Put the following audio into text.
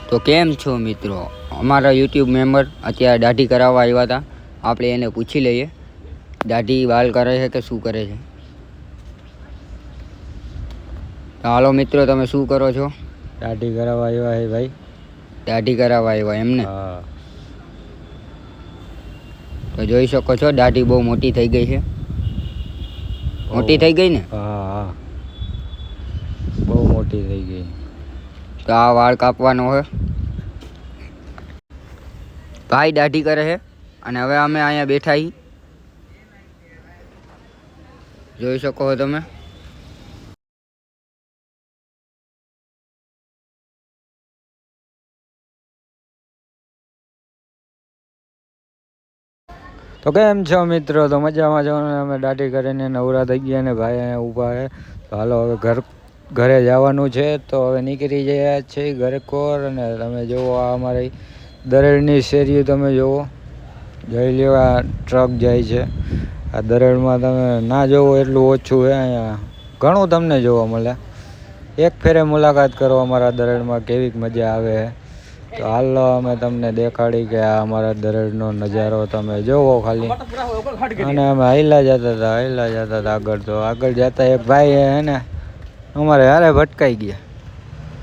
તો કેમ છો મિત્રો? અમારા યુટ્યુબ મેમ્બર અત્યારે દાઢી કરાવવા આવ્યા હતા. આપણે એને પૂછી લઈએ દાઢી વાલ કરે છે કે શું કરે છે. હાલો મિત્રો, તમે શું કરો છો? દાઢી કરાવવા આવ્યા હે ભાઈ. દાઢી કરાવવા આવ્યા એમને? હા. તો જોઈ શકો છો દાઢી બહુ મોટી થઈ ગઈ છે. મોટી થઈ ગઈ ને? હા હા, બહુ મોટી થઈ ગઈ. તો આ વાળ કાપવાનો હોય. ભાઈ દાઢી કરે છે અને હવે અમે અહીંયા બેઠા છીએ. જોઈ શકો છો તમે. તો કેમ છો મિત્રો? તો મજામાં છો ને? અમે દાઢી કરીને નવરા થઈ ગયા ને ભાઈ અહીંયા ઊભા છે. તો હાલો હવે ઘરે જવાનું છે. તો હવે નીકળી ગયા છે ઘરે કોર. અને તમે જુઓ આ અમારી દરેડની શેરીઓ તમે જુઓ. જોઈ લ્યો, આ ટ્રક જાય છે. આ દરેડમાં તમે ના જોવો એટલું ઓછું છે. અહીંયા ઘણું તમને જોવા મળે. એક ફેરે મુલાકાત કરો અમારા દરેડમાં, કેવી મજા આવે. તો હાલો અમે તમને દેખાડી કે આ અમારા દરેડનો નજારો તમે જોવો ખાલી. અને અમે હાઈલા જતા હતા આગળ. તો આગળ જતા એક ભાઈ હે ને અમારે હારે ભટકાઈ ગયા.